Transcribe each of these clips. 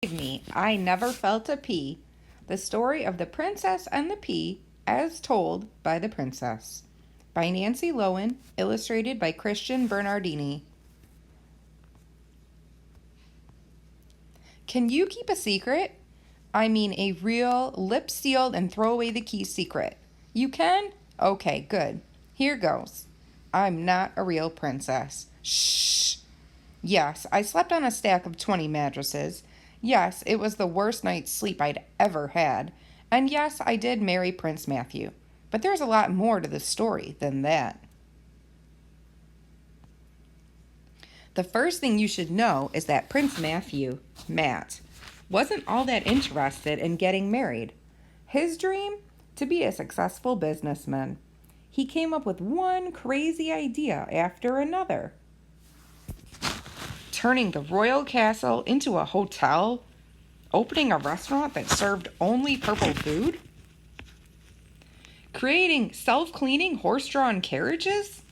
Me, I Never Felt a Pea. The Story of the Princess and the Pea, as told by the Princess. By Nancy Lowen, illustrated by Christian Bernardini. Can you keep a secret? I mean a real, lip-sealed and throw away the key secret. You can? Okay, good. Here goes. I'm not a real princess. Shh! Yes, I slept on a stack of 20 mattresses. Yes, it was the worst night's sleep I'd ever had. And yes, I did marry Prince Matthew. But there's a lot more to the story than that. The first thing you should know is that Prince Matthew, Matt, wasn't all that interested in getting married. His dream? To be a successful businessman. He came up with one crazy idea after another. Turning the royal castle into a hotel? Opening a restaurant that served only purple food? Creating self-cleaning horse-drawn carriages?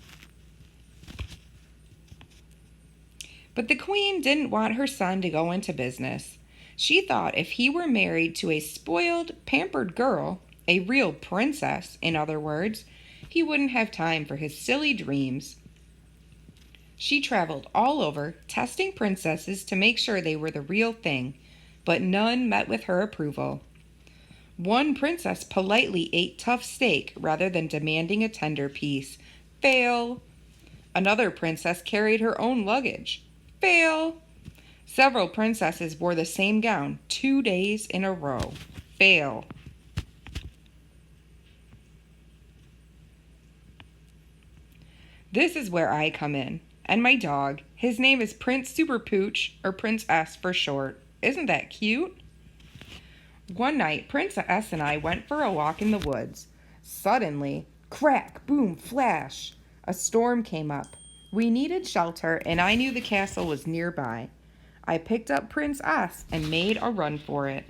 But the queen didn't want her son to go into business. She thought if he were married to a spoiled, pampered girl, a real princess, in other words, he wouldn't have time for his silly dreams. She traveled all over, testing princesses to make sure they were the real thing, but none met with her approval. One princess politely ate tough steak rather than demanding a tender piece. Fail. Another princess carried her own luggage. Fail. Several princesses wore the same gown 2 days in a row. Fail. This is where I come in. And my dog. His name is Prince Super Pooch, or Prince S for short. Isn't that cute? One night, Prince S and I went for a walk in the woods. Suddenly, crack, boom, flash, a storm came up. We needed shelter, and I knew the castle was nearby. I picked up Prince S and made a run for it.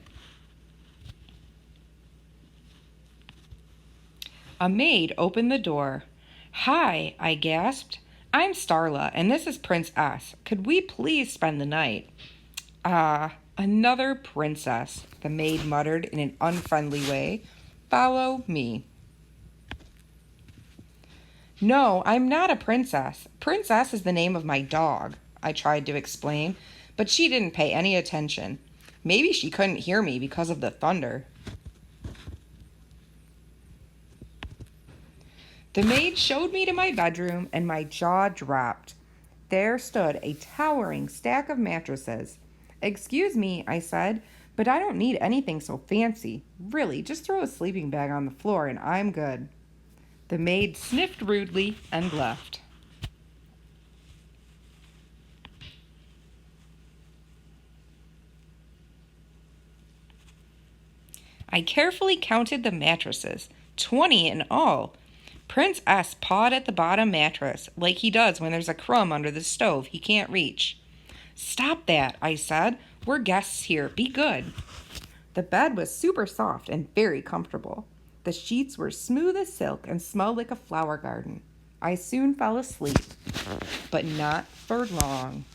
A maid opened the door. "Hi," I gasped. "I'm Starla, and this is Prince S. Could we please spend the night?" Another princess," the maid muttered in an unfriendly way. "Follow me." "No, I'm not a princess. Princess is the name of my dog," I tried to explain, but she didn't pay any attention. Maybe she couldn't hear me because of the thunder. The maid showed me to my bedroom, and my jaw dropped. There stood a towering stack of mattresses. "Excuse me," I said, "but I don't need anything so fancy. Really, just throw a sleeping bag on the floor and I'm good." The maid sniffed rudely and left. I carefully counted the mattresses, 20 in all. Prince S pawed at the bottom mattress, like he does when there's a crumb under the stove he can't reach. "Stop that," I said. "We're guests here. Be good." The bed was super soft and very comfortable. The sheets were smooth as silk and smelled like a flower garden. I soon fell asleep, but not for long.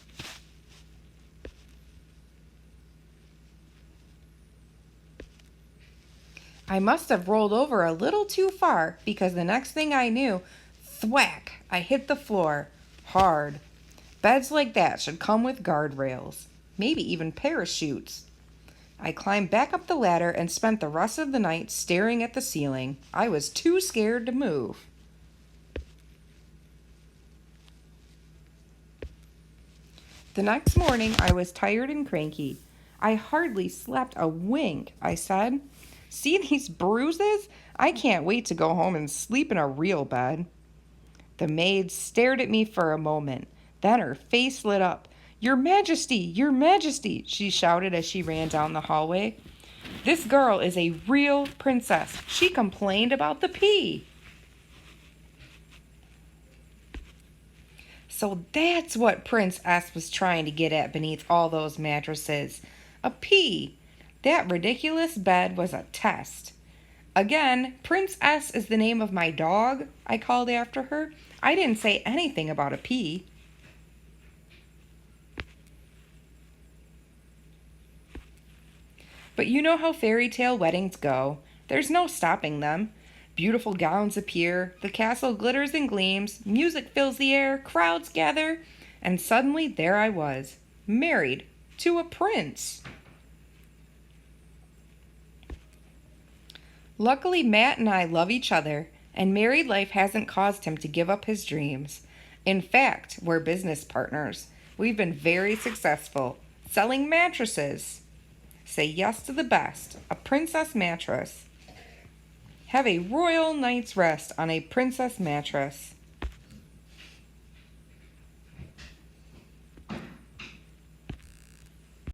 I must have rolled over a little too far because the next thing I knew, thwack, I hit the floor. Hard. Beds like that should come with guardrails, maybe even parachutes. I climbed back up the ladder and spent the rest of the night staring at the ceiling. I was too scared to move. The next morning, I was tired and cranky. "I hardly slept a wink," I said. "See these bruises? I can't wait to go home and sleep in a real bed." The maid stared at me for a moment. Then her face lit up. "Your Majesty, Your Majesty," she shouted as she ran down the hallway. "This girl is a real princess. She complained about the pea." So that's what Prince S was trying to get at beneath all those mattresses. A pea. That ridiculous bed was a test. Again, Prince S is the name of my dog, I called after her. I didn't say anything about a pea. But you know how fairy tale weddings go. There's no stopping them. Beautiful gowns appear, the castle glitters and gleams, music fills the air, crowds gather, and suddenly there I was, married to a prince. Luckily, Matt and I love each other, and married life hasn't caused him to give up his dreams. In fact, we're business partners. We've been very successful selling mattresses. Say yes to the best, a princess mattress. Have a royal night's rest on a princess mattress.